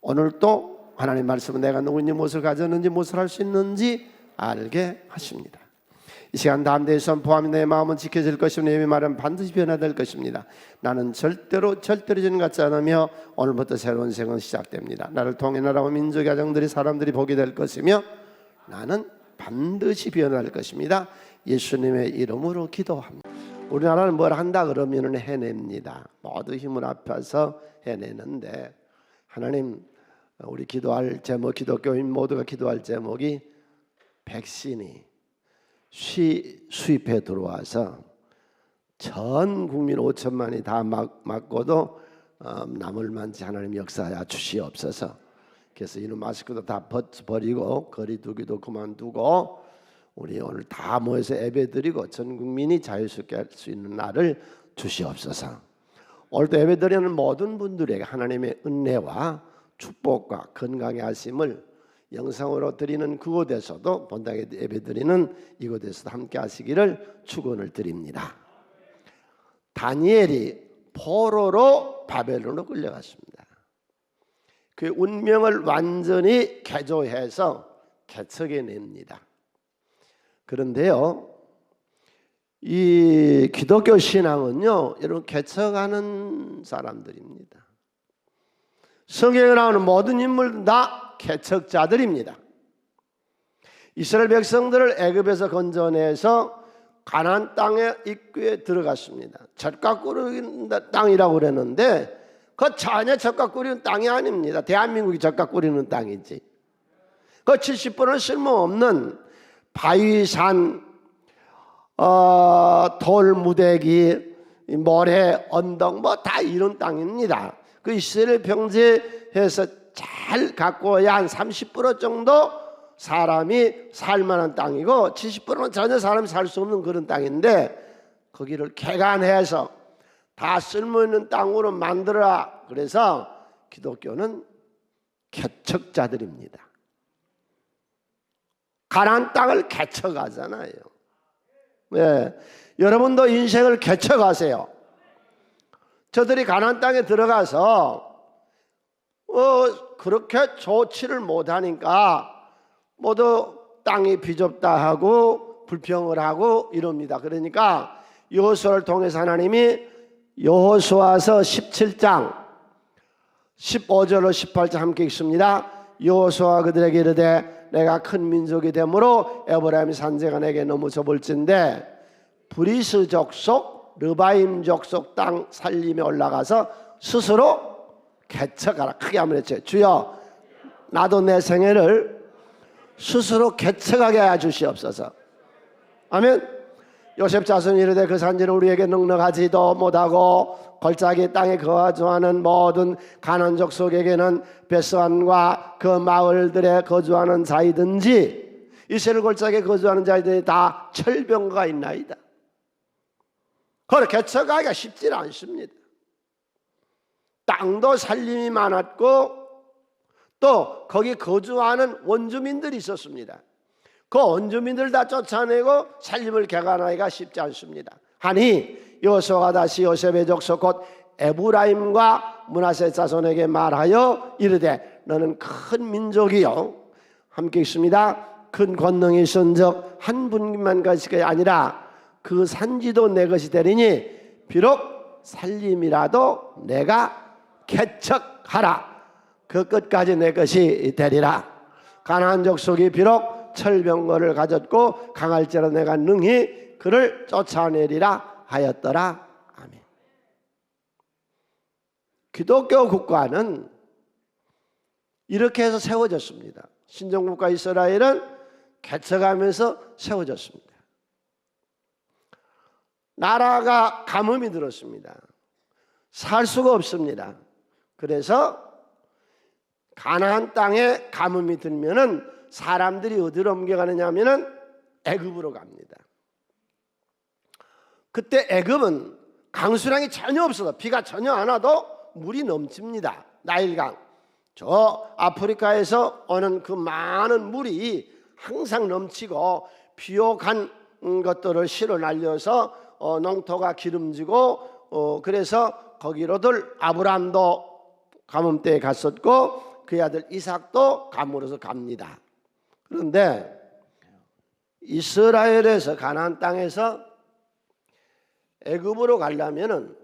오늘도 하나님 말씀은 내가 누구인지, 무엇을 가졌는지, 무엇을 할 수 있는지 알게 하십니다. 이 시간 다음대의 선포하며 내 마음은 지켜질 것이며 내 말은 반드시 변화될 것입니다. 나는 절대로 저는 같지 않으며 오늘부터 새로운 생은 시작됩니다. 나를 통해 나라와 민족, 가정들이, 사람들이 보게 될 것이며 나는 반드시 변화할 것입니다. 예수님의 이름으로 기도합니다. 우리나라는 뭘 한다 그러면 해냅니다. 모두 힘을 합해서 해내는데, 하나님, 우리 기도할 제목, 기독교인 모두가 기도할 제목이 백신이 수입해 들어와서 전 국민 5천만이 다 맞고도 남을 만지 하나님 역사하여 주시옵소서. 그래서 이런 마스크도 다 버리고 거리 두기도 그만두고 우리 오늘 다 모여서 예배드리고 전 국민이 자유스럽게 할 수 있는 날을 주시옵소서. 오늘도 예배드리는 모든 분들에게 하나님의 은혜와 축복과 건강의 하심을 영상으로 드리는 그곳에서도, 본당에 예배드리는 이곳에서도 함께 하시기를 축원을 드립니다. 다니엘이 포로로 바벨론으로 끌려갔습니다. 그 운명을 완전히 개조해서 개척해냅니다. 그런데요, 이 기독교 신앙은요, 여러분, 개척하는 사람들입니다. 성경에 나오는 모든 인물은 다 개척자들입니다. 이스라엘 백성들을 애굽에서 건져내서 가나안 땅의 입구에 들어갔습니다. 젖과 꿀인 땅이라고 그랬는데 그 전혀 젖과 꿀이는 땅이 아닙니다. 대한민국이 젖과 꿀이는 땅이지. 그 70%는 쓸모없는 바위산, 돌무대기, 모래, 언덕 뭐 다 이런 땅입니다. 그 이스라엘 평지에서 잘 가꿔야 한 30% 정도 사람이 살만한 땅이고 70%는 전혀 사람이 살 수 없는 그런 땅인데, 거기를 개간해서 다 쓸모있는 땅으로 만들어라. 그래서 기독교는 개척자들입니다. 가나안 땅을 개척하잖아요. 네. 여러분도 인생을 개척하세요. 저들이 가나안 땅에 들어가서 그렇게 좋지를 못하니까 모두 땅이 비좁다 하고 불평을 하고 이럽니다. 그러니까 여호수아를 통해서 하나님이 여호수아서 17장 15절로 18절 함께 읽습니다. 여호수아 그들에게 이르되 내가 큰 민족이 되므로 에브라임 산지가 내게 너무 좁을진데 브리스 족속 르바임 족속 땅 살림에 올라가서 스스로 개척하라. 크게 한번 해주세요. 주여, 나도 내 생애를 스스로 개척하게 해 주시옵소서. 아멘. 요셉 자손이 이르되 그 산지는 우리에게 넉넉하지도 못하고 골짜기 땅에 거주하는 모든 가나안 족속에게는 베스안과 그 마을들에 거주하는 자이든지 이스라엘 골짜기에 거주하는 자이든지 다 철병거가 있나이다. 그걸 개척하기가 쉽지 않습니다. 땅도 살림이 많았고 또 거기 거주하는 원주민들이 있었습니다. 그 원주민들 다 쫓아내고 살림을 개간하기가 쉽지 않습니다. 하니 여호수아가 다시 요셉의 족속 곧 에브라임과 므낫세 자손에게 말하여 이르되 너는 큰 민족이요, 함께 있습니다. 큰 권능이 있은즉 한 분만 것이 아니라 그 산지도 내 것이 되리니 비록 살림이라도 내가 개척하라. 그 끝까지 내 것이 되리라. 가나안 족속이 비록 철병거를 가졌고 강할지라도 내가 능히 그를 쫓아내리라 하였더라. 아멘. 기독교 국가는 이렇게 해서 세워졌습니다. 신정국가 이스라엘은 개척하면서 세워졌습니다. 나라가 가뭄이 들었습니다. 살 수가 없습니다. 그래서 가나안 땅에 가뭄이 들면은 사람들이 어디로 옮겨가느냐 하면은 애굽으로 갑니다. 그때 애굽은 강수량이 전혀 없어서 비가 전혀 안 와도 물이 넘칩니다. 나일강. 저 아프리카에서 오는 그 많은 물이 항상 넘치고 비옥한 것들을 실어 날려서 농토가 기름지고 그래서 거기로들 아브람도 가뭄 때에 갔었고 그의 아들 이삭도 감으로서 갑니다. 그런데 이스라엘에서 가나안 땅에서 애굽으로 가려면은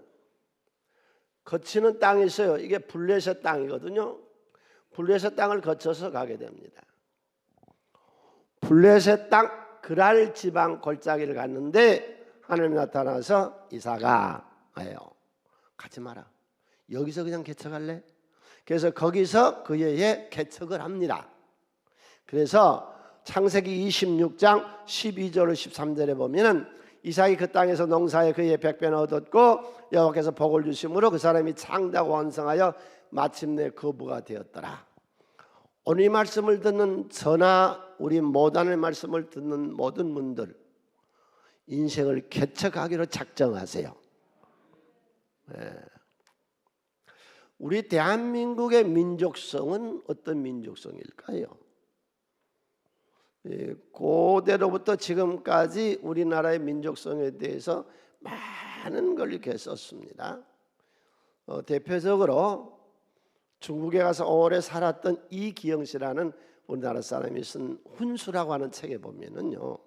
거치는 땅이 있어요. 이게 블레셋 땅이거든요. 블레셋 땅을 거쳐서 가게 됩니다. 블레셋 땅 그랄 지방 골짜기를 갔는데 하나님이 나타나서 이삭아 해요. 가지 마라. 여기서 그냥 개척할래? 그래서 거기서 그의 개척을 합니다. 그래서 창세기 26장 12절 13절에 보면은 이삭이 그 땅에서 농사에 그의 백배나 얻었고 여호와께서 복을 주심으로 그 사람이 창대하고 왕성하여 마침내 거부가 되었더라. 오늘 이 말씀을 듣는 저나 우리 모단의 말씀을 듣는 모든 분들 인생을 개척하기로 작정하세요. 네. 우리 대한민국의 민족성은 어떤 민족성일까요? 고대로부터 지금까지 우리나라의 민족성에 대해서 많은 걸 이렇게 썼습니다. 대표적으로 중국에 가서 오래 살았던 이기영 씨라는 우리나라 사람이 쓴 훈수라고 하는 책에 보면은요,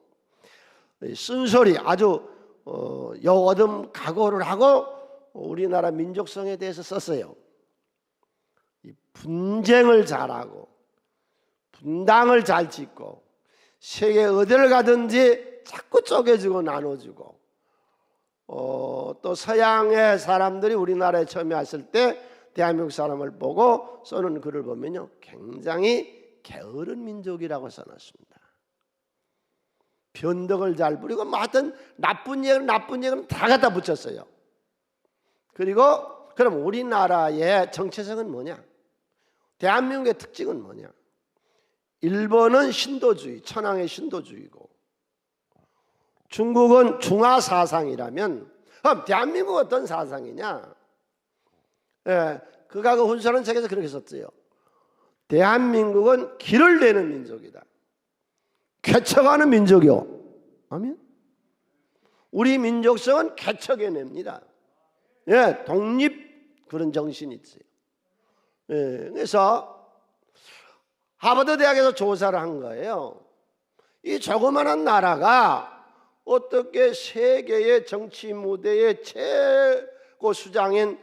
쓴소리 아주 여어둠 각오를 하고 우리나라 민족성에 대해서 썼어요. 분쟁을 잘하고 분당을 잘 짓고 세계 어디를 가든지 자꾸 쪼개지고 나눠주고 또 서양의 사람들이 우리나라에 처음에 왔을 때 대한민국 사람을 보고 써는 글을 보면요 굉장히 게으른 민족이라고 써놨습니다. 변덕을 잘 부리고 뭐 하여튼 나쁜 얘기는 다 갖다 붙였어요. 그리고 그럼 우리나라의 정체성은 뭐냐? 대한민국의 특징은 뭐냐? 일본은 신도주의, 천황의 신도주의고 중국은 중화 사상이라면 그럼 대한민국은 어떤 사상이냐? 그가 그 훈수라는 책에서 그렇게 썼어요. 대한민국은 길을 내는 민족이다. 개척하는 민족이요. 아멘. 우리 민족성은 개척해냅니다. 독립 그런 정신이 있어요. 그래서 하버드 대학에서 조사를 한 거예요. 이 조그마한 나라가 어떻게 세계의 정치 무대의 최고 수장인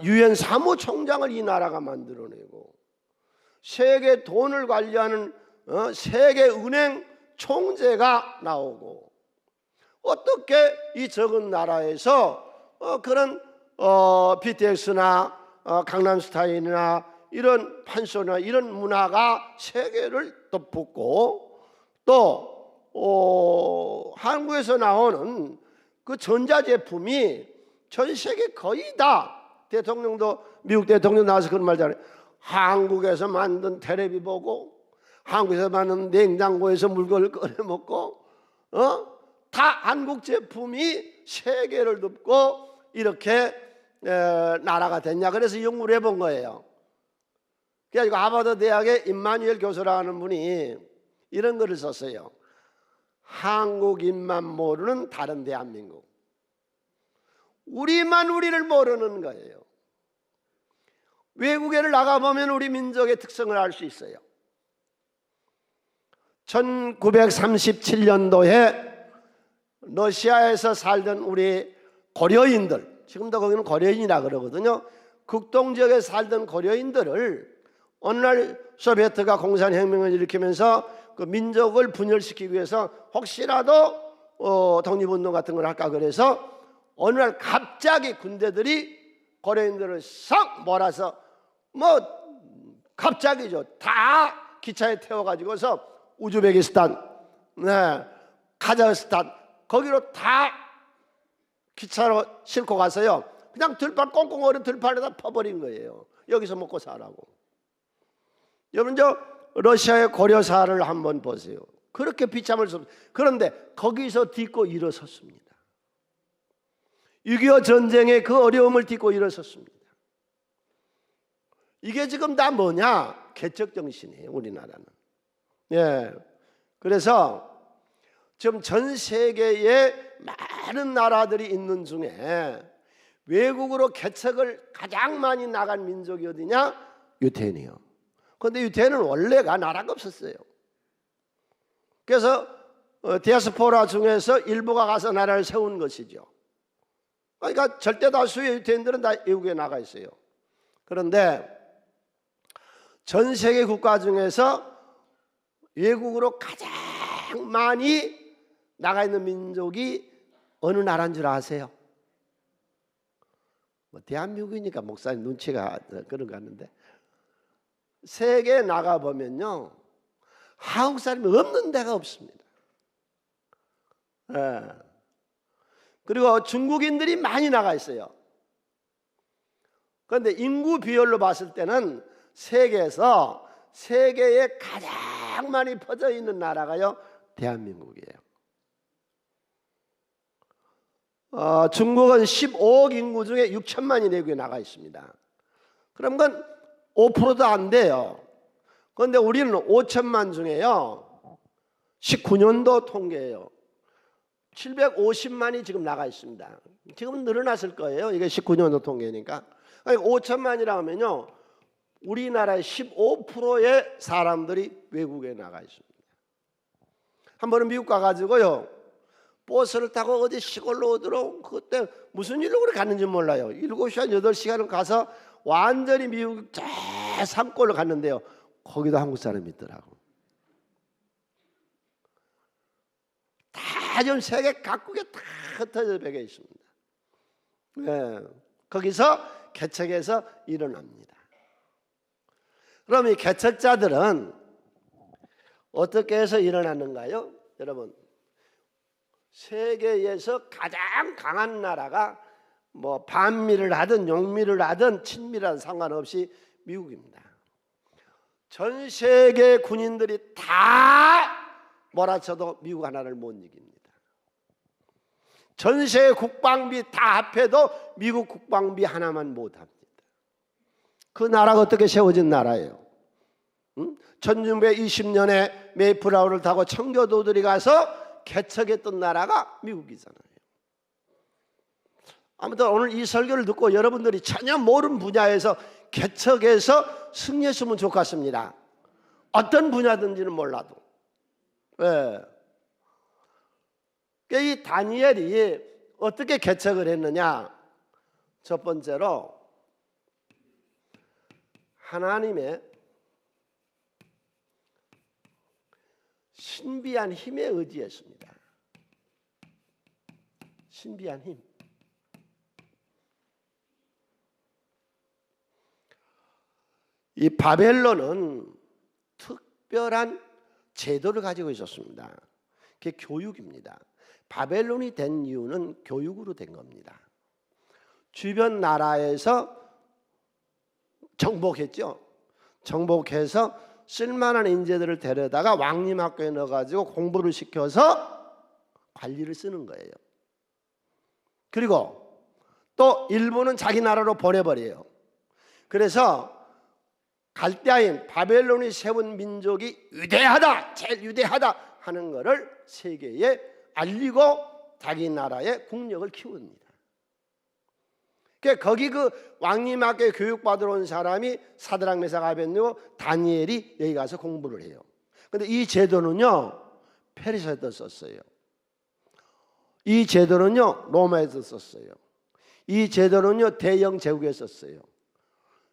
유엔 사무총장을 이 나라가 만들어내고 세계 돈을 관리하는 세계은행 총재가 나오고 어떻게 이 적은 나라에서 그런 BTS나 강남스타일이나 이런 판소나 이런 문화가 세계를 덮고 또 한국에서 나오는 그 전자제품이 전 세계 거의 다 대통령도 미국 대통령 나와서 그런 말잖아요. 한국에서 만든 텔레비 보고 한국에서 만든 냉장고에서 물건을 꺼내 먹고 다 한국 제품이 세계를 덮고 이렇게 나라가 됐냐. 그래서 연구를 해본 거예요. 그래가지고 하버드 대학의 임마누엘 교수라는 분이 이런 글을 썼어요. 한국인만 모르는 다른 대한민국. 우리만 우리를 모르는 거예요. 외국에를 나가보면 우리 민족의 특성을 알 수 있어요. 1937년도에 러시아에서 살던 우리 고려인들, 지금도 거기는 고려인이라 그러거든요. 극동지역에 살던 고려인들을 어느 날 소비에트가 공산혁명을 일으키면서 그 민족을 분열시키기 위해서 혹시라도 독립운동 같은 걸 할까 그래서 어느 날 갑자기 군대들이 고려인들을 싹 몰아서 갑자기죠. 다 기차에 태워가지고서 우즈베키스탄, 카자흐스탄 거기로 다 기차로 싣고 가서요. 그냥 들판 꽁꽁 얼은 들판에다 퍼버린 거예요. 여기서 먹고 사라고. 여러분 러시아의 고려사를 한번 보세요. 그렇게 비참할 수 없어요. 그런데 거기서 딛고 일어섰습니다. 6.25 전쟁의 그 어려움을 딛고 일어섰습니다. 이게 지금 다 뭐냐? 개척정신이에요. 우리나라는. 그래서 지금 전 세계에 많은 나라들이 있는 중에 외국으로 개척을 가장 많이 나간 민족이 어디냐? 유태인이요. 그런데 유대인은 원래가 나라가 없었어요. 그래서 디아스포라 중에서 일부가 가서 나라를 세운 것이죠. 그러니까 절대 다수의 유대인들은 다 외국에 나가 있어요. 그런데 전 세계 국가 중에서 외국으로 가장 많이 나가 있는 민족이 어느 나라인 줄 아세요? 뭐 대한민국이니까 목사님 눈치가 그런 거 같는데, 세계에 나가 보면요 한국 사람이 없는 데가 없습니다. 예. 그리고 중국인들이 많이 나가 있어요. 그런데 인구 비율로 봤을 때는 세계에서 세계에 가장 많이 퍼져 있는 나라가요 대한민국이에요. 중국은 15억 인구 중에 6천만이 내국에 나가 있습니다. 그럼 그건 5%도 안 돼요. 그런데 우리는 5천만 중에요 19년도 통계예요 750만이 지금 나가 있습니다. 지금은 늘어났을 거예요. 이게 19년도 통계니까. 5천만이라 하면요 우리나라의 15%의 사람들이 외국에 나가 있습니다. 한 번은 미국 가가지고요 버스를 타고 어디 시골로 오도록, 그때 무슨 일로 그렇게 갔는지 몰라요. 7시간 8시간을 가서 완전히 미국 저 산골로 갔는데요 거기도 한국 사람이 있더라고. 다 좀 세계 각국에 다 흩어져 배겨 있습니다. 네, 거기서 개척에서 일어납니다. 그럼 이 개척자들은 어떻게 해서 일어났는가요? 여러분, 세계에서 가장 강한 나라가 뭐 반미를 하든 용미를 하든 친미를 하든 상관없이 미국입니다. 전 세계 군인들이 다 몰아쳐도 미국 하나를 못 이깁니다. 전 세계 국방비 다 합해도 미국 국방비 하나만 못합니다. 그 나라가 어떻게 세워진 나라예요? 1620년에 메이플라워를 타고 청교도들이 가서 개척했던 나라가 미국이잖아요. 아무튼 오늘 이 설교를 듣고 여러분들이 전혀 모르는 분야에서 개척해서 승리했으면 좋겠습니다. 어떤 분야든지는 몰라도. 네. 이 다니엘이 어떻게 개척을 했느냐? 첫 번째로 하나님의 신비한 힘에 의지했습니다. 신비한 힘. 이 바벨론은 특별한 제도를 가지고 있었습니다. 그게 교육입니다. 바벨론이 된 이유는 교육으로 된 겁니다. 주변 나라에서 정복했죠. 정복해서 쓸만한 인재들을 데려다가 왕림학교에 넣어가지고 공부를 시켜서 관리를 쓰는 거예요. 그리고 또 일부는 자기 나라로 보내버려요. 그래서 갈대아인 바벨론이 세운 민족이 위대하다, 제일 위대하다 하는 것을 세계에 알리고 자기 나라의 국력을 키웁니다. 거기 그 왕림학교에 교육받으러 온 사람이 사드락 메삭 아벳느고 다니엘이 여기 가서 공부를 해요. 그런데 이 제도는요 페르시아에도 썼어요. 이 제도는요 로마에서 썼어요. 이 제도는요 대영 제국에 썼어요.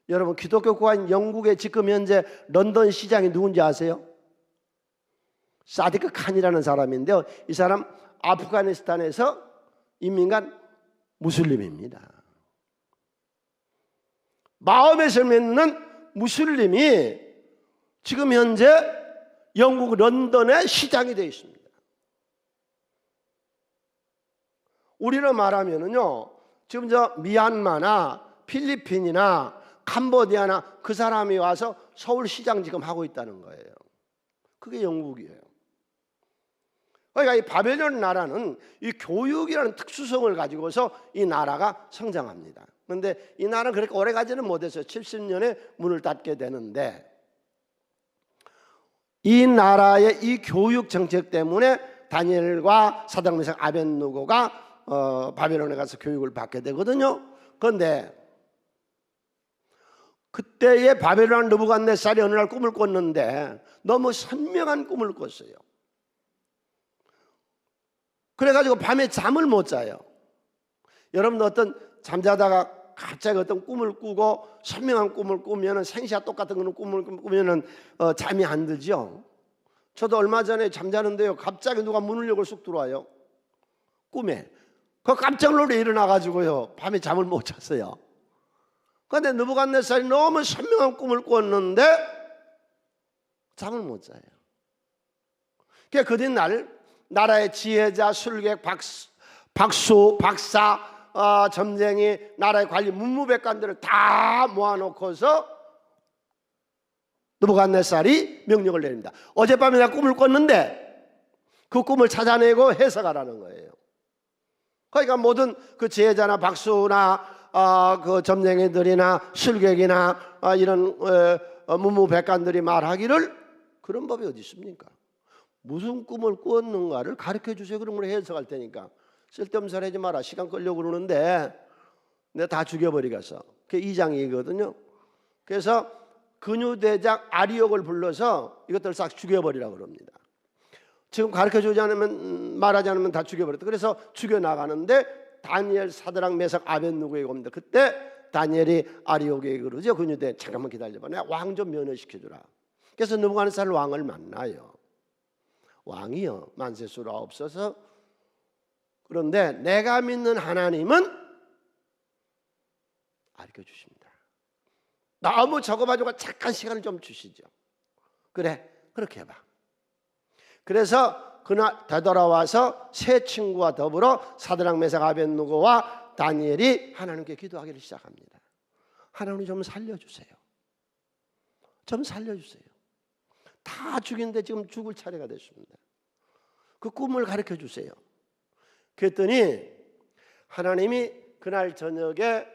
여러분, 기독교 국가인 영국의 지금 현재 런던 시장이 누군지 아세요? 사디크 칸이라는 사람인데요, 이 사람 아프가니스탄에서 이민간 무슬림입니다. 마음에서 맺는 무슬림이 지금 현재 영국 런던의 시장이 되어 있습니다. 우리로 말하면은요, 지금 저 미얀마나 필리핀이나 캄보디아나 그 사람이 와서 서울시장 지금 하고 있다는 거예요. 그게 영국이에요. 그러니까 이 바벨론 나라는 이 교육이라는 특수성을 가지고서 이 나라가 성장합니다. 그런데 이 나라는 그렇게 오래 가지는 못했어요. 70년에 문을 닫게 되는데, 이 나라의 이 교육 정책 때문에 다니엘과 사드락 메삭 아벳느고가 바벨론에 가서 교육을 받게 되거든요. 그런데 그때의 바벨론 느부갓네살이 어느 날 꿈을 꿨는데 너무 선명한 꿈을 꿨어요. 그래가지고 밤에 잠을 못 자요. 여러분 어떤 잠자다가 갑자기 어떤 꿈을 꾸고 선명한 꿈을 꾸면은 생시와 똑같은 그런 꿈을 꾸면은 잠이 안 들죠. 저도 얼마 전에 잠자는데요, 갑자기 누가 문을 열고 쑥 들어와요. 꿈에. 그 깜짝 놀라 일어나가지고요, 밤에 잠을 못 잤어요. 그런데 느부갓네살이 너무 선명한 꿈을 꿨는데 잠을 못 자요. 그 뒷날 나라의 지혜자, 술객, 박수, 박사, 점쟁이, 나라의 관리, 문무백관들을 다 모아놓고서 느부갓네살이 명령을 내립니다. 어젯밤에 내가 꿈을 꿨는데 그 꿈을 찾아내고 해석하라는 거예요. 그러니까 모든 그 지혜자나 박수나 그 점쟁이들이나 술객이나 이런 문무백관들이 말하기를 그런 법이 어디 있습니까? 무슨 꿈을 꾸었는가를 가르쳐 주세요. 그런 걸 해석할 테니까. 쓸데없는 소리 하지 마라. 시간 끌려고 그러는데 내가 다 죽여버리겠어. 그게 2장이거든요. 그래서 근유대장 아리옥을 불러서 이것들을 싹 죽여버리라고 그럽니다. 지금 가르쳐 주지 않으면, 말하지 않으면 다 죽여버렸다. 그래서 죽여나가는데 다니엘, 사드락, 메삭, 아벳느고에게 옵니다. 그때 다니엘이 아리옥에게 그러죠. 근유대, 잠깐만 기다려봐. 내가 왕 좀 면허시켜주라. 그래서 느부갓네살 왕을 만나요. 왕이요, 만세수로 없어서. 그런데 내가 믿는 하나님은 알려 주십니다. 너무 적어가지고 잠깐 시간을 좀 주시죠. 그래, 그렇게 해봐. 그래서 그날 되돌아와서 세 친구와 더불어 사드락, 메삭, 아벳느고와 다니엘이 하나님께 기도하기를 시작합니다. 하나님 좀 살려주세요. 좀 살려주세요. 다 죽이는데 지금 죽을 차례가 됐습니다. 그 꿈을 가르쳐 주세요. 그랬더니 하나님이 그날 저녁에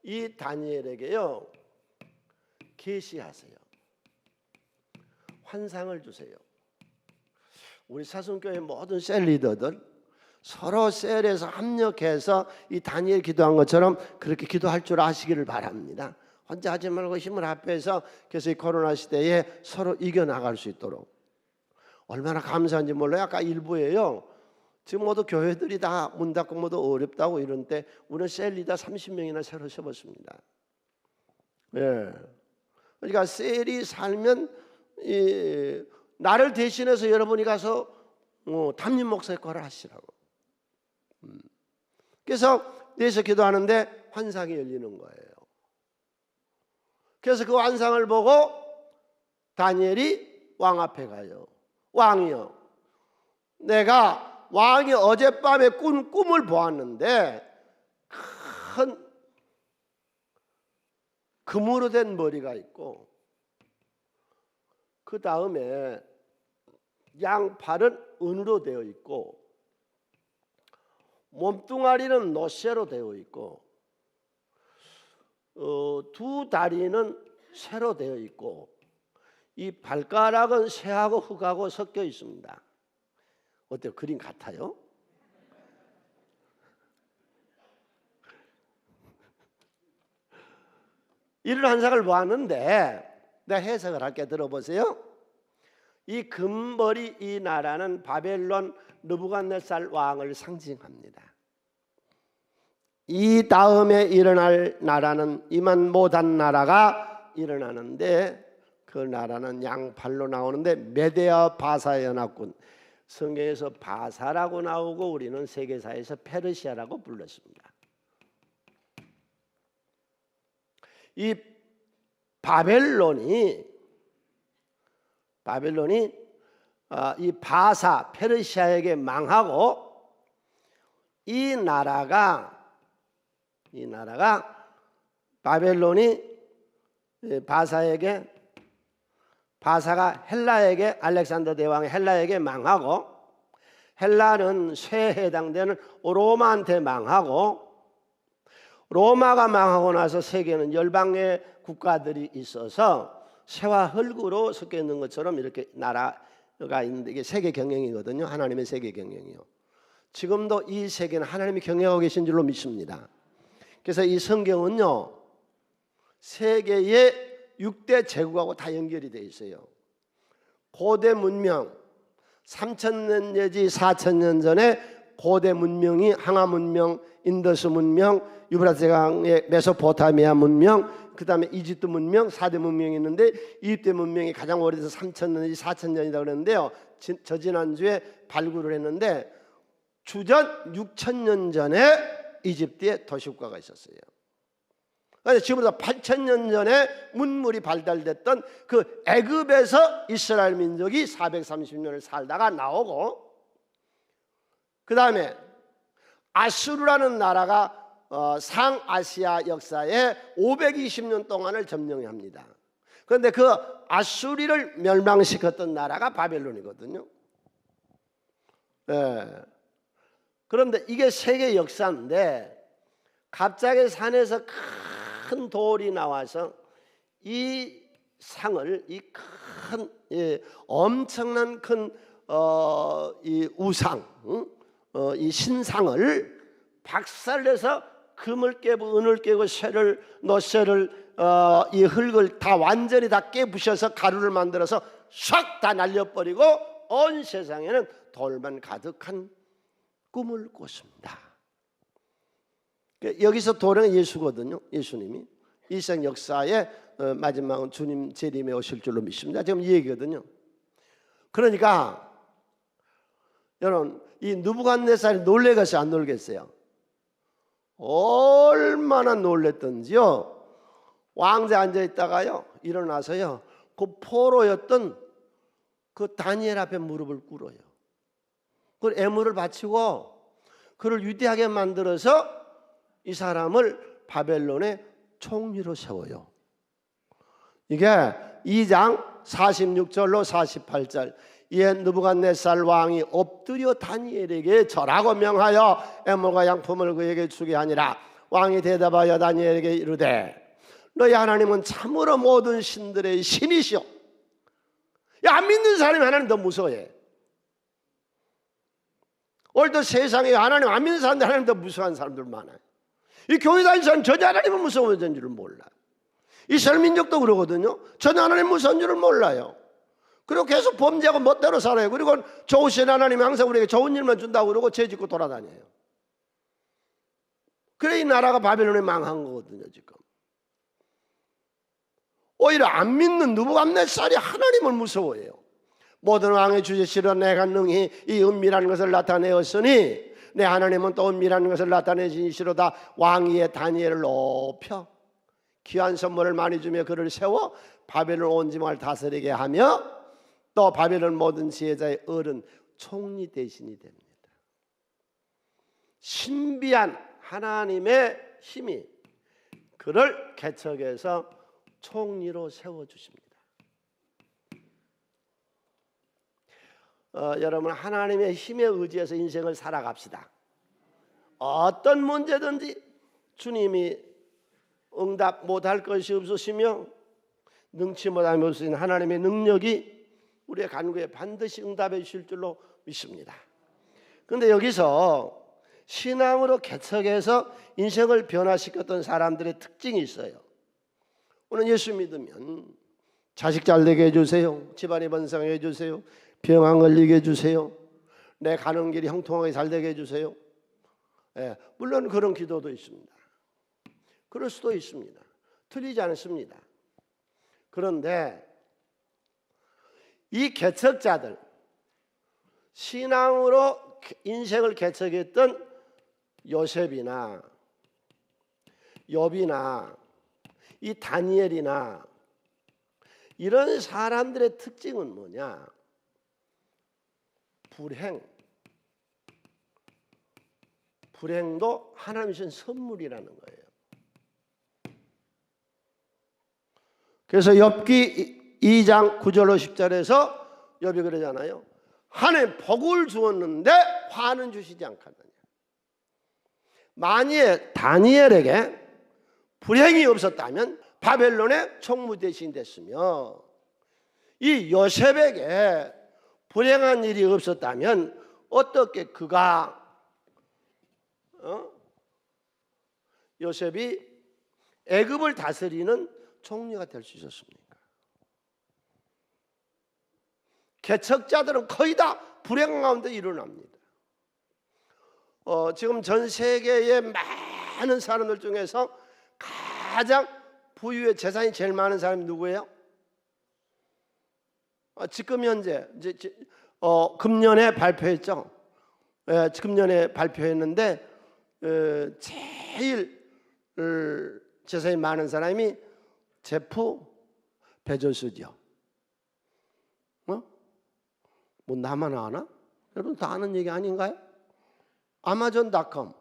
이 다니엘에게요, 계시하세요. 환상을 주세요. 우리 사순교회 모든 셀 리더들 서로 셀에서 합력해서 이 다니엘 기도한 것처럼 그렇게 기도할 줄 아시기를 바랍니다. 혼자 하지 말고 힘을 합해서, 그래서 이 코로나 시대에 서로 이겨나갈 수 있도록. 얼마나 감사한지 몰라요. 아까 일부에요, 지금 모두 교회들이 다 문 닫고 모두 어렵다고 이런 때 우리는 셀 리더 30명이나 새로 세웠습니다. 예. 그러니까 셀이 살면 나를 대신해서 여러분이 가서 담임 목사 역할을 하시라고. 그래서 내서 기도하는데 환상이 열리는 거예요. 그래서 그 환상을 보고 다니엘이 왕 앞에 가요. 왕이요, 내가 왕이 어젯밤에 꾼 꿈을 보았는데 큰 금으로 된 머리가 있고, 그 다음에 양팔은 은으로 되어 있고, 몸뚱아리는 노쇠로 되어 있고, 두 다리는 쇠로 되어 있고, 이 발가락은 쇠하고 흙하고 섞여 있습니다. 어때요? 그림 같아요? 이런 환상을 보았는데 내가 해석을 할게. 들어보세요. 이 금벌이 이 나라는 바벨론 느부갓네살 왕을 상징합니다. 이 다음에 일어날 나라는 이만 못한 나라가 일어나는데, 그 나라는 양팔로 나오는데 메데아 바사 연합군, 성경에서 바사라고 나오고 우리는 세계사에서 페르시아라고 불렀습니다. 이 바벨론이 이 바사 페르시아에게 망하고, 이 나라가 바벨론이 바사가 헬라에게, 알렉산더 대왕의 헬라에게 망하고, 헬라는 쇠에 해당되는 로마한테 망하고, 로마가 망하고 나서 세계는 열방의 국가들이 있어서 쇠와 흙으로 섞여 있는 것처럼 이렇게 나라가 있는데, 이게 세계 경영이거든요. 하나님의 세계 경영이요. 지금도 이 세계는 하나님이 경영하고 계신 줄로 믿습니다. 그래서 이 성경은요, 세계의 6대 제국하고 다 연결이 돼 있어요. 고대 문명 3,000년 내지 4,000년 전에 고대 문명이 항아 문명, 인더스 문명, 유브라스 강의 메소포타미아 문명, 그 다음에 이집트 문명 4대 문명이 있는데 이집트 문명이 가장 오래돼서 3,000년 내지 4,000년이라고 그랬는데요. 저 지난주에 발굴을 했는데 주전 6,000년 전에 이집트에 도시국가가 있었어요. 그래서 지금부터 8,000년 전에 문물이 발달됐던 그 애굽에서 이스라엘 민족이 430년을 살다가 나오고, 그 다음에 아수르라는 나라가 상아시아 역사에 520년 동안을 점령합니다. 그런데 그 아수리를 멸망시켰던 나라가 바벨론이거든요. 그런데 이게 세계 역사인데 갑자기 산에서 큰 돌이 나와서 이 상을, 이 큰 엄청난 큰 이 우상, 이 신상을 박살내서 금을 깨고 은을 깨고 쇠를 노쇠를 이 흙을 다 완전히 다 깨부셔서 가루를 만들어서 싹 다 날려버리고 온 세상에는 돌만 가득한 꿈을 꿨습니다. 여기서 돌은 예수거든요. 예수님이 이 세상 역사의 마지막은 주님 재림에 오실 줄로 믿습니다. 지금 이 얘기거든요. 그러니까 여러분, 이 느부갓네살이 놀래겠어요, 안 놀겠어요? 얼마나 놀랬던지요. 왕자에 앉아있다가요 일어나서요 그 포로였던 그 다니엘 앞에 무릎을 꿇어요. 그걸 애물을 바치고 그를 위대하게 만들어서 이 사람을 바벨론의 총리로 세워요. 이게 2장 46절로 48절. 이에 느부갓네살 왕이 엎드려 다니엘에게 절하고 명하여 애물과 양품을 그에게 주게 하니라. 왕이 대답하여 다니엘에게 이르되 너희 하나님은 참으로 모든 신들의 신이시오. 안 믿는 사람이 하나님 더 무서워해. 오늘도 세상에 하나님 안 믿는 사람들 하나님 더 무서워하는 사람들 많아요. 이 교회 다니는 사람 전혀 하나님을 무서워하는 줄을 몰라. 이스라엘 민족도 그러거든요. 전혀 하나님 무서운 줄을 몰라요. 그리고 계속 범죄하고 멋대로 살아요. 그리고 좋으신 하나님이 항상 우리에게 좋은 일만 준다고 그러고 죄 짓고 돌아다녀요. 그래 이 나라가 바벨론에 망한 거거든요 지금. 오히려 안 믿는 느부갓네살이 하나님을 무서워해요. 모든 왕의 주제시로 내가 능히 이 은밀한 것을 나타내었으니 내 하나님은 또 은밀한 것을 나타내시니시로다. 왕위의 다니엘을 높여 귀한 선물을 많이 주며 그를 세워 바벨론 온 지방을 다스리게 하며 또 바벨론 모든 지혜자의 어른 총리 대신이 됩니다. 신비한 하나님의 힘이 그를 개척해서 총리로 세워주십니다. 여러분 하나님의 힘에 의지해서 인생을 살아갑시다. 어떤 문제든지 주님이 응답 못할 것이 없으시며 능치 못하면 없으신 하나님의 능력이 우리의 간구에 반드시 응답해 주실 줄로 믿습니다. 그런데 여기서 신앙으로 개척해서 인생을 변화시켰던 사람들의 특징이 있어요. 오늘 예수 믿으면 자식 잘 되게 해주세요. 집안이 번성하게 해주세요. 병 안 걸리게 해주세요. 내 가는 길이 형통하게 잘 되게 해주세요. 물론 그런 기도도 있습니다. 그럴 수도 있습니다. 틀리지 않습니다. 그런데 이 개척자들, 신앙으로 인생을 개척했던 요셉이나 욥이나 이 다니엘이나 이런 사람들의 특징은 뭐냐? 불행도 하나님이 주신 선물이라는 거예요. 그래서 욥기 2장 9절로 10절에서 욥이 그러잖아요. 하나님 복을 주었는데 화는 주시지 않겠느냐. 만일 다니엘에게 불행이 없었다면 바벨론의 총무 대신이 됐으며 이 요셉에게 불행한 일이 없었다면 어떻게 그가 요셉이 애굽을 다스리는 총리가 될 수 있었습니까? 개척자들은 거의 다 불행 가운데 일어납니다. 지금 전 세계의 많은 사람들 중에서 가장 부유의 재산이 제일 많은 사람이 누구예요? 지금 현재 금년에 발표했죠. 금년에 발표했는데 제일 재산이 많은 사람이 제프 베조스죠. 뭐 나만 아나? 여러분 다 아는 얘기 아닌가요? 아마존.com.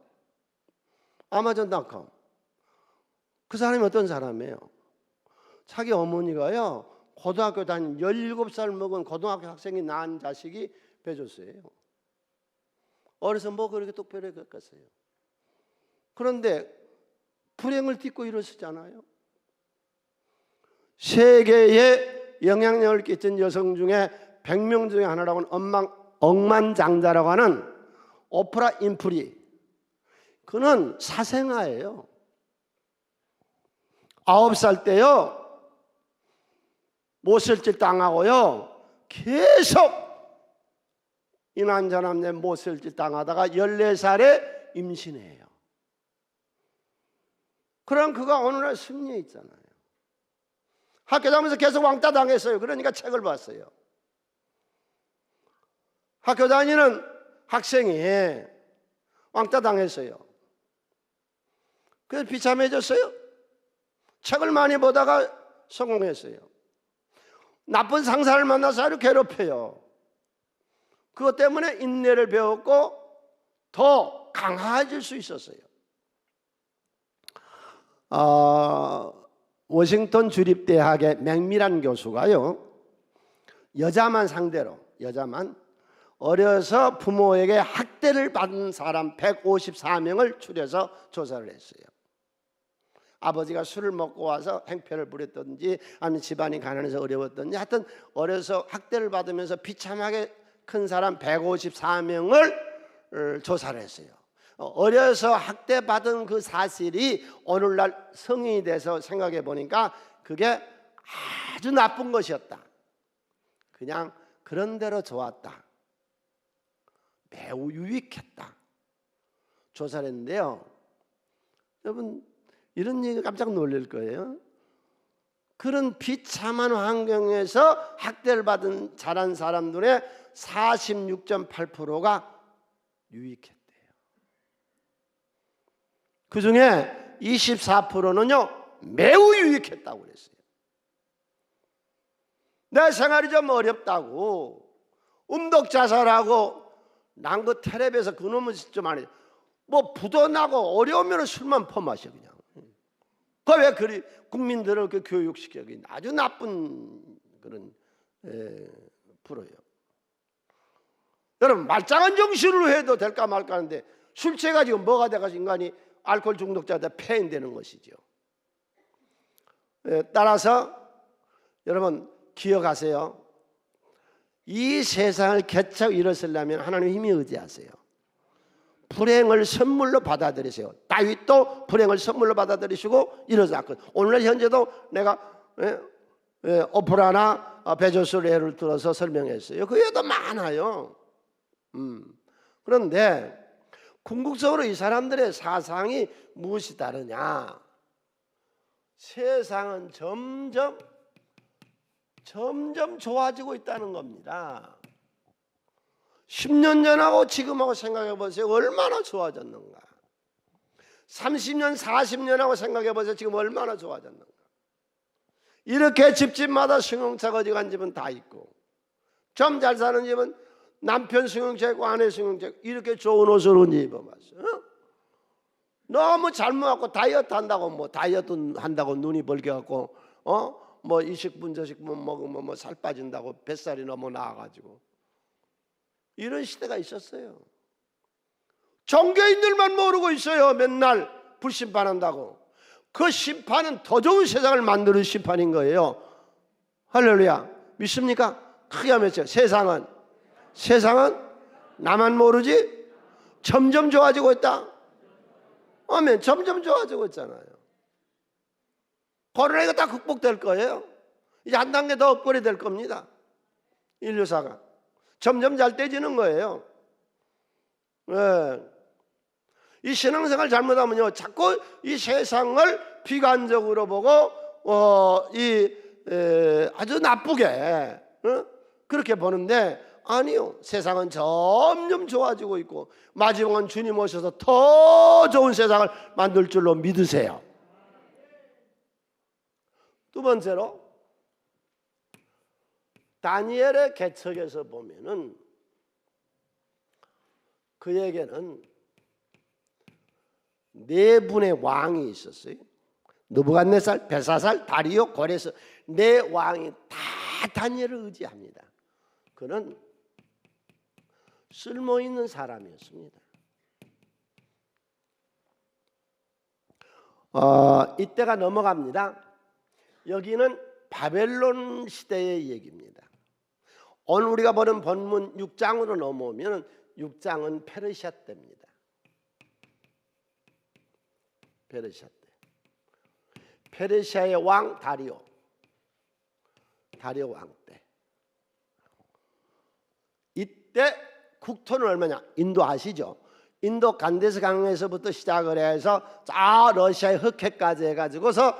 그 사람이 어떤 사람이에요? 자기 어머니가요, 고등학교 다닌 17살 먹은 고등학교 학생이 낳은 자식이 베조스예요. 어려서 뭐 그렇게 똑바로 겪었어요. 그런데 불행을 딛고 일어서잖아요. 세계에 영향력을 끼친 여성 중에 100명 중에 하나라고는 억만장자라고 하는 오프라 윈프리. 그는 사생아예요. 9살 때요, 못살질 당하고요, 계속 이난저난 못살질 당하다가 14살에 임신해요. 그럼 그가 어느 날 승리에 있잖아요. 학교 다니면서 계속 왕따 당했어요. 그러니까 책을 봤어요. 학교 다니는 학생이 왕따 당했어요. 그래서 비참해졌어요. 책을 많이 보다가 성공했어요. 나쁜 상사를 만나서 아주 괴롭혀요. 그것 때문에 인내를 배웠고 더 강해질 수 있었어요. 워싱턴 주립대학의 맥밀란 교수가요, 여자만 상대로 어려서 부모에게 학대를 받은 사람 154명을 추려서 조사를 했어요. 아버지가 술을 먹고 와서 행패를 부렸든지 아니면 집안이 가난해서 어려웠든지, 하여튼 어려서 학대를 받으면서 비참하게 큰 사람 154명을 조사를 했어요. 어려서 학대받은 그 사실이 오늘날 성인이 돼서 생각해 보니까 그게 아주 나쁜 것이었다. 그냥 그런 대로 좋았다. 매우 유익했다. 조사를 했는데요, 여러분 이런 얘기 깜짝 놀랄 거예요. 그런 비참한 환경에서 학대를 받은 자란 사람들의 46.8%가 유익했대요. 그 중에 24%는요 매우 유익했다고 그랬어요. 내 생활이 좀 어렵다고 음독자살하고 난 그 텔레비에서 그놈은 좀 안 해. 뭐 부도나고 어려우면 술만 퍼마셔 그냥. 그 왜 그리 국민들을 그 교육시켜? 아주 나쁜 그런 프로예요. 여러분 말짱한 정신으로 해도 될까 말까 하는데 술 취해가지고 뭐가 돼가지고 인간이 알코올 중독자가 폐인되는 것이죠. 따라서 여러분 기억하세요. 이 세상을 개척 일으키려면 하나님 힘이 의지하세요. 불행을 선물로 받아들이세요. 다윗도 불행을 선물로 받아들이시고 일어났거든요. 오늘 현재도 내가 오프라나 베조스의 예를 들어서 설명했어요. 그 예도 많아요. 그런데 궁극적으로 이 사람들의 사상이 무엇이 다르냐? 세상은 점점 좋아지고 있다는 겁니다. 10년 전하고 지금하고 생각해 보세요. 얼마나 좋아졌는가. 30년, 40년하고 생각해 보세요. 지금 얼마나 좋아졌는가. 이렇게 집집마다 승용차 거지간 집은 다 있고, 좀 잘 사는 집은 남편 승용차 있고 아내 승용차 있고, 이렇게 좋은 옷을 언제 입어봤어요? 너무 젊어 갖고 다이어트 한다고 뭐 다이어트 한다고 눈이 벌게 갖고 뭐 이식분 저식분 먹으면 뭐 살 빠진다고 뱃살이 너무 나와가지고 이런 시대가 있었어요. 종교인들만 모르고 있어요. 맨날 불심판한다고. 그 심판은 더 좋은 세상을 만드는 심판인 거예요. 할렐루야. 믿습니까? 크게 하면 세상은 나만 모르지 점점 좋아지고 있다. 아멘. 점점 좋아지고 있잖아요. 코로나 이거 다 극복될 거예요. 이제 한 단계 더 업그레이드 될 겁니다. 인류사가 점점 잘 떼지는 거예요. 네. 이 신앙생활 잘못하면요, 자꾸 이 세상을 비관적으로 보고 아주 나쁘게 그렇게 보는데, 아니요, 세상은 점점 좋아지고 있고 마지막은 주님 오셔서 더 좋은 세상을 만들 줄로 믿으세요. 두 번째로, 다니엘의 개척에서 보면은 그에게는 네 분의 왕이 있었어요. 느부갓네살, 벨사살, 다리오, 고레스, 네 왕이 다 다니엘을 의지합니다. 그는 쓸모있는 사람이었습니다. 이때가 넘어갑니다. 여기는 바벨론 시대의 얘기입니다. 오늘 우리가 보는 본문 6장으로 넘어오면 6장은 페르시아 때입니다. 페르시아 때. 페르시아의 왕 다리오 왕 때. 이때 국토는 얼마냐? 인도 아시죠? 인도 간데스 강에서부터 시작을 해서 자 러시아의 흑해까지 해가지고서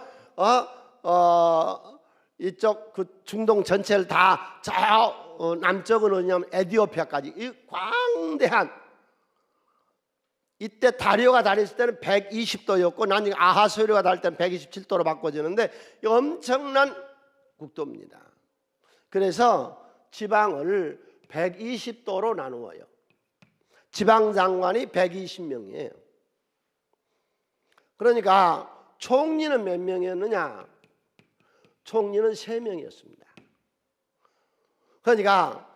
이쪽 그 중동 전체를 다 저 남쪽은 어디냐면 에티오피아까지, 이 광대한, 이때 다리오가 다녔을 때는 120도였고 나중에 아하스웨르가 다닐 때는 127도로 바꿔지는데 엄청난 국도입니다. 그래서 지방을 120도로 나누어요. 지방장관이 120명이에요. 그러니까 총리는 몇 명이었느냐? 총리는 3명이었습니다. 그러니까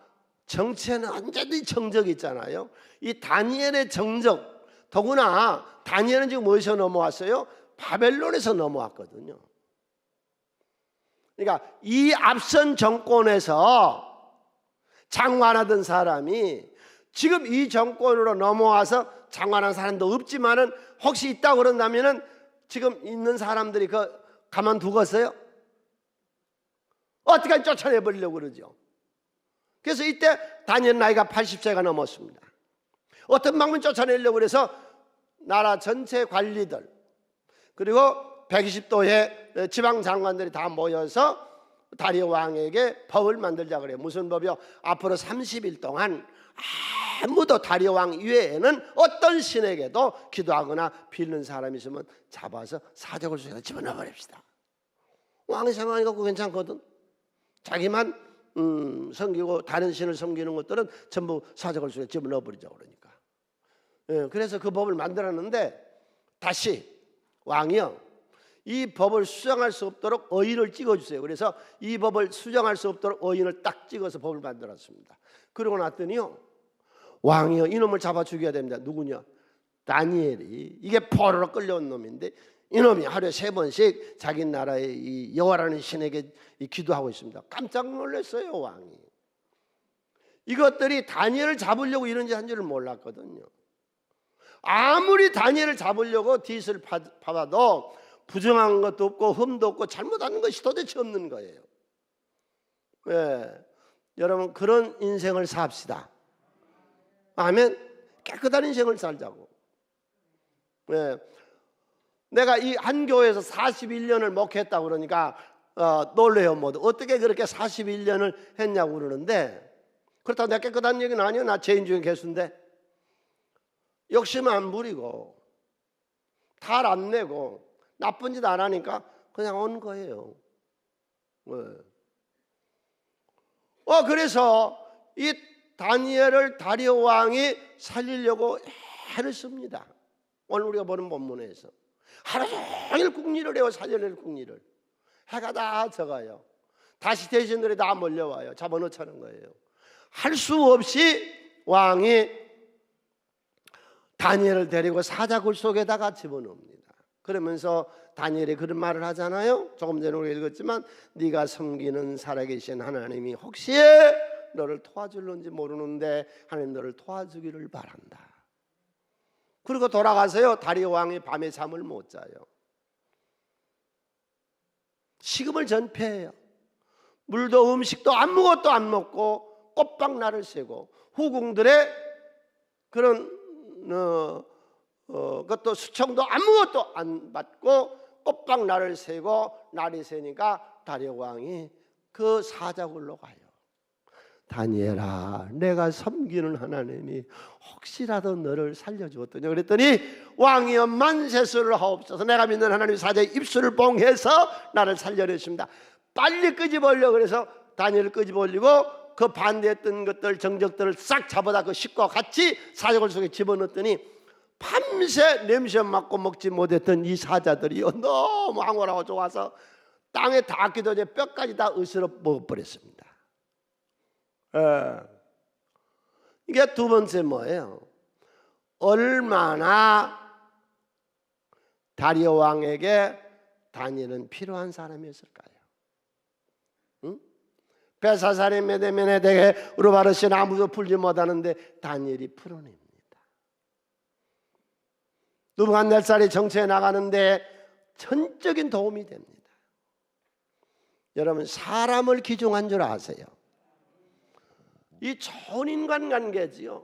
정치에는 언제든지 정적이 있잖아요. 이 다니엘의 정적, 더구나 다니엘은 지금 어디서 넘어왔어요? 바벨론에서 넘어왔거든요. 그러니까 이 앞선 정권에서 장관하던 사람이 지금 이 정권으로 넘어와서 장관한 사람도 없지만은 혹시 있다고 그런다면은 지금 있는 사람들이 가만두겠어요? 어떻게 쫓아내버리려고 그러죠. 그래서 이때 다니엘 나이가 80세가 넘었습니다. 어떤 방면 쫓아내려고 해서 나라 전체 관리들 그리고 120도의 지방장관들이 다 모여서 다리오 왕에게 법을 만들자 그래요. 무슨 법이요? 앞으로 30일 동안 아무도 다리오 왕 이외에는 어떤 신에게도 기도하거나 빌는 사람이 있으면 잡아서 사적을 속에 집어넣어 버립시다. 왕이 생각하니까 그거 괜찮거든. 자기만 섬기고 다른 신을 섬기는 것들은 전부 사적을 속에 집어넣어 버리자 그러니까. 그래서 그 법을 만들었는데 다시 왕이요, 이 법을 수정할 수 없도록 어인을 찍어주세요. 그래서 이 법을 수정할 수 없도록 어인을 딱 찍어서 법을 만들었습니다. 그러고 났더니요, 왕이요, 이놈을 잡아 죽여야 됩니다. 누구냐? 다니엘이. 이게 포로로 끌려온 놈인데 이놈이 하루에 3번씩 자기 나라의 이 여호와라는 신에게 기도하고 있습니다. 깜짝 놀랐어요, 왕이. 이것들이 다니엘을 잡으려고 이런 짓 한 줄을 몰랐거든요. 아무리 다니엘을 잡으려고 뒷을 봐도 부정한 것도 없고 흠도 없고 잘못하는 것이 도대체 없는 거예요. 여러분, 그런 인생을 삽시다. 아멘. 깨끗한 인생을 살자고. 내가 이 한 교회에서 41년을 목회했다고 그러니까 놀래요. 모두 어떻게 그렇게 41년을 했냐고 그러는데, 그렇다고 내가 깨끗한 얘기는 아니에요. 나 죄인 중에 개수인데. 욕심 안 부리고 탈 안 내고 나쁜 짓 안 하니까 그냥 온 거예요. 그래서 이 다니엘을 다리오 왕이 살리려고 애를 씁니다. 오늘 우리가 보는 본문에서 하루 종일 궁리를 해요. 살려낼 궁리를. 해가 다 져가요. 다시 대신들이 다 몰려와요. 잡아놓자는 거예요. 할 수 없이 왕이 다니엘을 데리고 사자굴 속에다가 집어넣습니다. 그러면서 다니엘이 그런 말을 하잖아요. 조금 전에 우리가 읽었지만 네가 섬기는 살아계신 하나님이 혹시 너를 도와줄는지 모르는데 하나님 너를 도와주기를 바란다. 그리고 돌아가서요, 다리오 왕이 밤에 잠을 못 자요. 식음을 전폐해요. 물도 음식도 아무것도 안 먹고 꽃방나를 새고 후궁들의 그런 그것도 수청도 아무것도 안 받고 꽃방나를 새고 날이 새니까 다리오 왕이 그 사자굴로 가요. 다니엘아, 내가 섬기는 하나님이 혹시라도 너를 살려주었더냐 그랬더니 왕이여 만세수를 하옵소서. 내가 믿는 하나님 사자의 입술을 봉해서 나를 살려내십니다. 빨리 끄집어올려. 그래서 다니엘을 끄집어올리고 그 반대했던 것들 정적들을 싹 잡아다 그 식구와 같이 사자굴 속에 집어넣었더니 밤새 냄새 맡고 먹지 못했던 이 사자들이 너무 황홀하고 좋아서 땅에 닿기도 전에 뼈까지 다 으스러 먹어버렸습니다. 이게 두 번째 뭐예요? 얼마나 다리오 왕에게 다니엘은 필요한 사람이었을까요? 응? 베사살의 메데메네덱의 우르바르신 아무도 풀지 못하는데 다니엘이 풀어냅니다. 느부갓네살이 정치에 나가는데 전적인 도움이 됩니다. 여러분, 사람을 기중한 줄 아세요? 이 좋은 인간관계지요.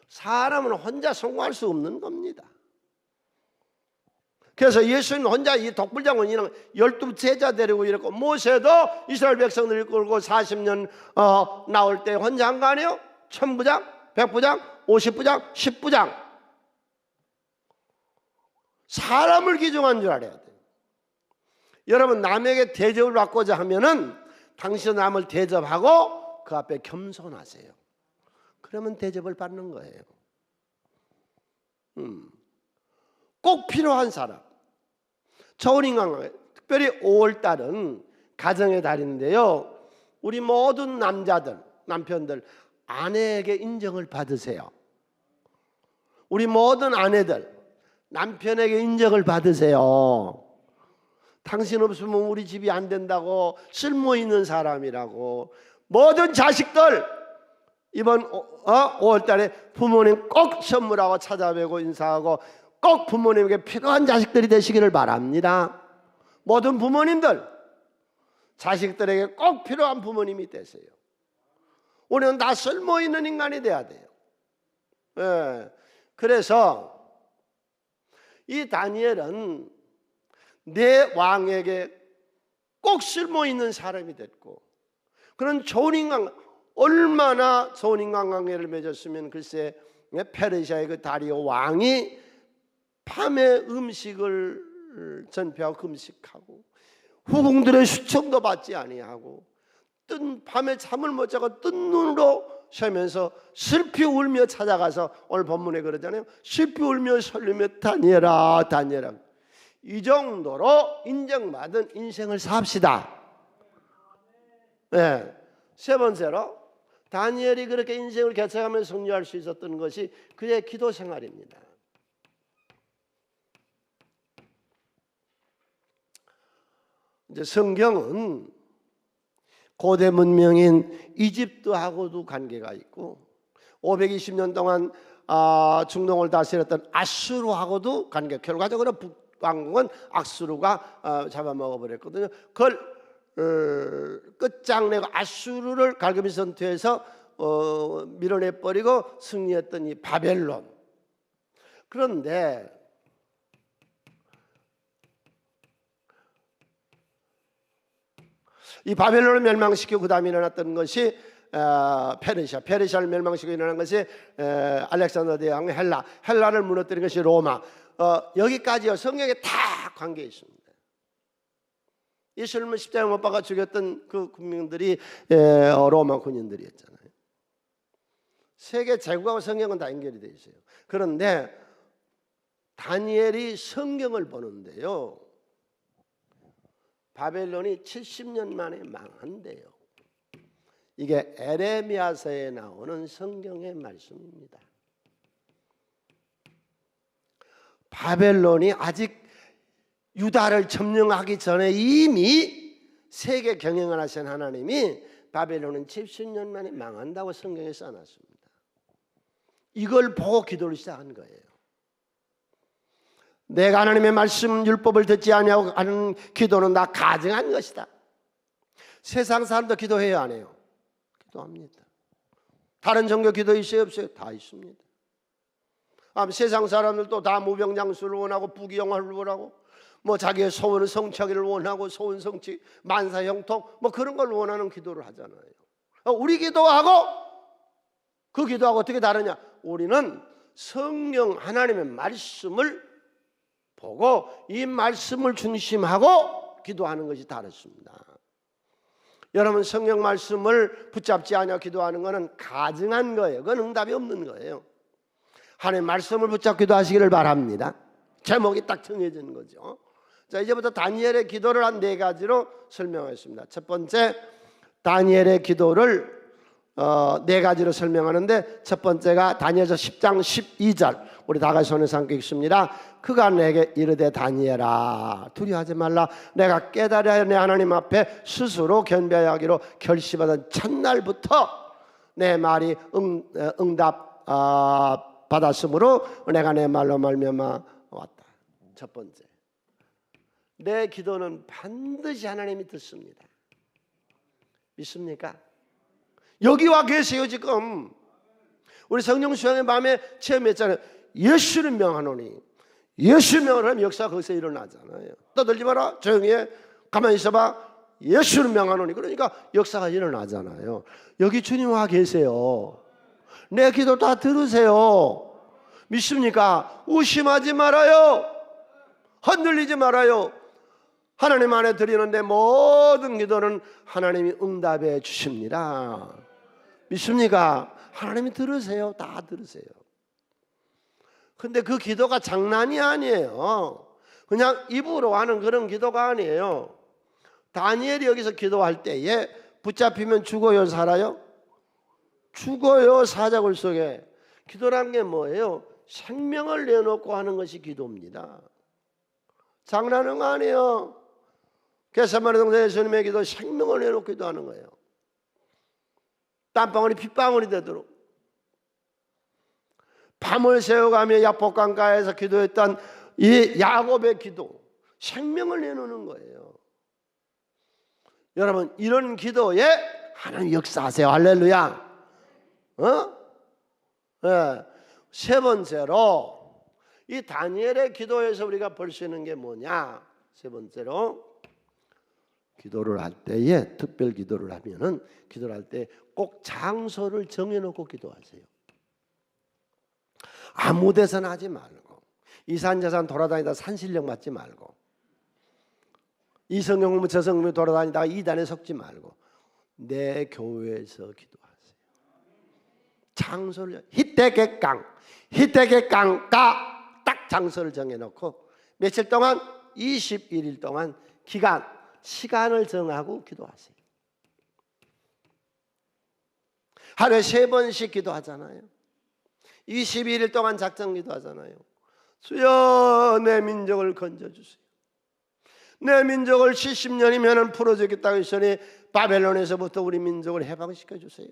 사람은 혼자 성공할 수 없는 겁니다. 그래서 예수님 혼자 이 독불장군 이런 12 제자 데리고 이랬고, 모세도 이스라엘 백성들 이끌고 40년 나올 때 혼자 한 거 아니에요? 1000부장, 100부장, 50부장, 10부장. 사람을 기중한 줄 알아야 돼요. 여러분, 남에게 대접을 받고자 하면은 당신 남을 대접하고 그 앞에 겸손하세요. 그러면 대접을 받는 거예요. 꼭 필요한 사람. 좋은 인간관계. 특별히 5월달은 가정의 달인데요, 우리 모든 남자들, 남편들, 아내에게 인정을 받으세요. 우리 모든 아내들, 남편에게 인정을 받으세요. 당신 없으면 우리 집이 안 된다고, 쓸모있는 사람이라고. 모든 자식들 이번 5월달에 부모님 꼭 선물하고 찾아뵈고 인사하고 꼭 부모님에게 필요한 자식들이 되시기를 바랍니다. 모든 부모님들 자식들에게 꼭 필요한 부모님이 되세요. 우리는 다 쓸모있는 인간이 돼야 돼요. 그래서 이 다니엘은 내 왕에게 꼭 쓸모있는 사람이 됐고, 그런 좋은 인간, 얼마나 좋은 인간관계를 맺었으면 글쎄 페르시아의 그 다리오 왕이 밤에 음식을 전폐하고 금식하고 후궁들의 수청도 받지 아니하고 밤에 잠을 못 자고 뜬 눈으로 쉬면서 슬피 울며 찾아가서, 오늘 본문에 그러잖아요. 슬피 울며 설리며 다니엘아 다니엘아. 이 정도로 인정받은 인생을 삽시다. 네. 세 번째로 다니엘이 그렇게 인생을 개척하면서 승리할 수 있었던 것이 그의 기도 생활입니다. 이제 성경은 고대 문명인 이집트하고도 관계가 있고 520년 동안 중동을 다스렸던 아수르하고도 관계. 결과적으로 북왕국은 아수르가 잡아먹어버렸거든요. 그걸 끝장내고 아수르를 갈급히 선투해서 밀어내버리고 승리했던 이 바벨론. 그런데 이 바벨론을 멸망시키고 그 다음에 일어났던 것이 페르시아를 멸망시키고 일어난 것이 알렉산더 대왕의 헬라를 무너뜨린 것이 로마. 여기까지요. 성경에 다 관계 있습니다. 예수님을 십자가에 못 박아 죽였던 그 군민들이 로마 군인들이었잖아요. 세계 제국하고 성경은 다 연결이 되어 있어요. 그런데 다니엘이 성경을 보는데요, 바벨론이 70년 만에 망한대요. 이게 에레미야서에 나오는 성경의 말씀입니다. 바벨론이 아직 유다를 점령하기 전에 이미 세계 경영을 하신 하나님이 바벨론은 70년 만에 망한다고 성경에 써놨습니다. 이걸 보고 기도를 시작한 거예요. 내가 하나님의 말씀 율법을 듣지 아니하고 하는 기도는 다 가증한 것이다. 세상 사람도 기도해요, 안 해요? 기도합니다. 다른 종교 기도 있어요, 없어요? 다 있습니다. 세상 사람들도 다 무병장수를 원하고 부귀영화를 원하고 뭐 자기의 소원은 성취하기를 원하고 소원 성취, 만사 형통 뭐 그런 걸 원하는 기도를 하잖아요. 우리 기도하고 그 기도하고 어떻게 다르냐? 우리는 성령 하나님의 말씀을 보고 이 말씀을 중심하고 기도하는 것이 다르습니다. 여러분, 성령 말씀을 붙잡지 않아 기도하는 것은 가증한 거예요. 그건 응답이 없는 거예요. 하나님의 말씀을 붙잡고 기도하시기를 바랍니다. 제목이 딱 정해진 거죠. 자, 이제부터 다니엘의 기도를 한 4가지로 설명하겠습니다. 첫 번째, 다니엘의 기도를 4가지로 설명하는데, 첫 번째가 다니엘서 10장 12절, 우리 다 같이 손에 삼고 읽습니다. 그가 내게 이르되 다니엘아 두려워하지 말라. 내가 깨달아 내 하나님 앞에 스스로 견배하기로 결심하던 첫날부터 내 말이 응답 받았으므로 내가 내 말로 말미암아 왔다. 첫 번째, 내 기도는 반드시 하나님이 듣습니다. 믿습니까? 여기 와 계세요. 지금 우리 성령 수양의 밤에 체험했잖아요. 예수를 명하노니, 예수 명하면 역사가 거기서 일어나잖아요. 떠들지 마라, 조용히 해, 가만히 있어봐, 예수를 명하노니. 그러니까 역사가 일어나잖아요. 여기 주님 와 계세요. 내 기도 다 들으세요. 믿습니까? 의심하지 말아요. 흔들리지 말아요. 하나님 안에 드리는데 모든 기도는 하나님이 응답해 주십니다. 믿습니까? 하나님이 들으세요. 다 들으세요. 근데 그 기도가 장난이 아니에요. 그냥 입으로 하는 그런 기도가 아니에요. 다니엘이 여기서 기도할 때에 붙잡히면 죽어요, 살아요? 죽어요. 사자굴 속에. 기도란 게 뭐예요? 생명을 내놓고 하는 것이 기도입니다. 장난은 아니에요. 겟세마네 동산 예수님의 기도, 생명을 내놓고 기도하는 거예요. 땀방울이 핏방울이 되도록. 밤을 새워가며 야복강가에서 기도했던 이 야곱의 기도, 생명을 내놓는 거예요. 여러분, 이런 기도에 하나님 역사하세요. 할렐루야. 네. 세 번째로, 이 다니엘의 기도에서 우리가 볼 수 있는 게 뭐냐? 세 번째로, 기도를 할 때에, 특별 기도를 하면은, 기도를 할 때 꼭 장소를 정해놓고 기도하세요. 아무 데서나 하지 말고, 이산저산 돌아다니다 산신령 맞지 말고, 이 성경 공부 저 성경 돌아다니다가 이단에 속지 말고 내 교회에서 기도하세요. 장소를, 히데게강가 딱 장소를 정해놓고 며칠 동안, 21일 동안 기간, 시간을 정하고 기도하세요. 하루에 3번씩 기도하잖아요. 21일 동안 작정 기도하잖아요. 주여 내 민족을 건져주세요. 내 민족을 70년이면 풀어주겠다고 했으니 바벨론에서부터 우리 민족을 해방시켜주세요.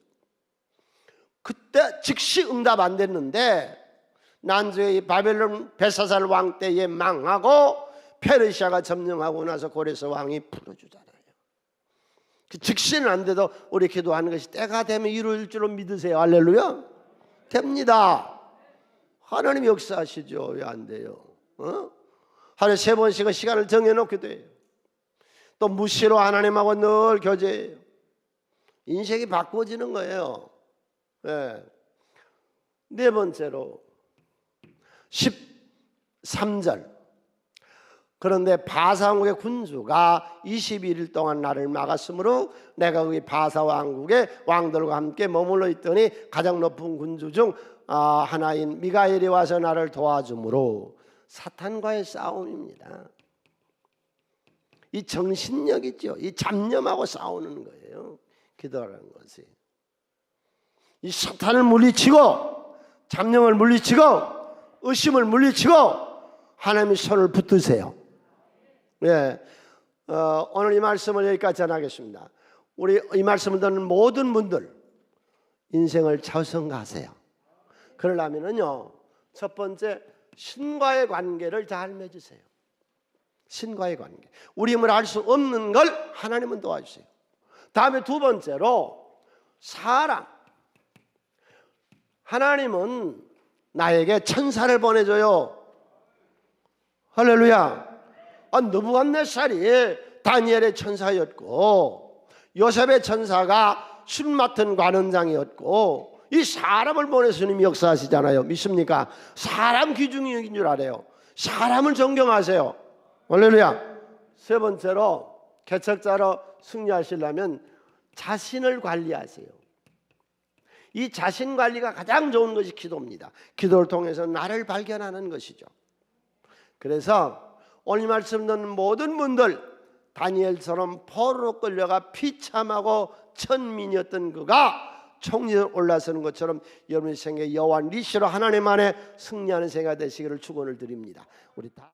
그때 즉시 응답 안 됐는데 난주의 바벨론 벨사살 왕 때에 망하고 페르시아가 점령하고 나서 고레스 왕이 풀어주잖아요. 즉시는 안 돼도 우리 기도하는 것이 때가 되면 이루어질 줄로 믿으세요. 할렐루야. 됩니다. 하나님 역사하시죠. 왜 안 돼요? 하루에 3번씩은 시간을 정해놓게 돼요. 또 무시로 하나님하고 늘 교제해요. 인생이 바꿔지는 거예요. 네. 네 번째로 13절, 그런데 바사 왕국의 군주가 21일 동안 나를 막았으므로 내가 거기 바사 왕국의 왕들과 함께 머물러 있더니 가장 높은 군주 중 하나인 미가엘이 와서 나를 도와주므로, 사탄과의 싸움입니다. 이 정신력이죠. 이 잡념하고 싸우는 거예요. 기도라는 것이. 이 사탄을 물리치고, 잡념을 물리치고, 의심을 물리치고 하나님의 손을 붙드세요. 예, 오늘 이 말씀을 여기까지 전하겠습니다. 우리 이 말씀을 듣는 모든 분들 인생을 좌우성가하세요. 그러려면은요, 첫 번째, 신과의 관계를 잘 맺으세요. 신과의 관계. 우리 힘을 알 수 없는 걸 하나님은 도와주세요. 다음에 두 번째로 사람. 하나님은 나에게 천사를 보내줘요. 할렐루야. 느부갓네살이 다니엘의 천사였고 요셉의 천사가 술 맡은 관원장이었고 이 사람을 보내서 주님이 역사하시잖아요. 믿습니까? 사람 귀중히 여긴 줄 알아요. 사람을 존경하세요. 할렐루야. 세 번째로 개척자로 승리하시려면 자신을 관리하세요. 이 자신 관리가 가장 좋은 것이 기도입니다. 기도를 통해서 나를 발견하는 것이죠. 그래서 오늘 말씀 듣는 모든 분들, 다니엘처럼 포로로 끌려가 비참하고 천민이었던 그가 총리에 올라서는 것처럼 여러분의 생에 여호와 니시로 하나님 안에 승리하는 생애가 되시기를 축원을 드립니다. 우리 다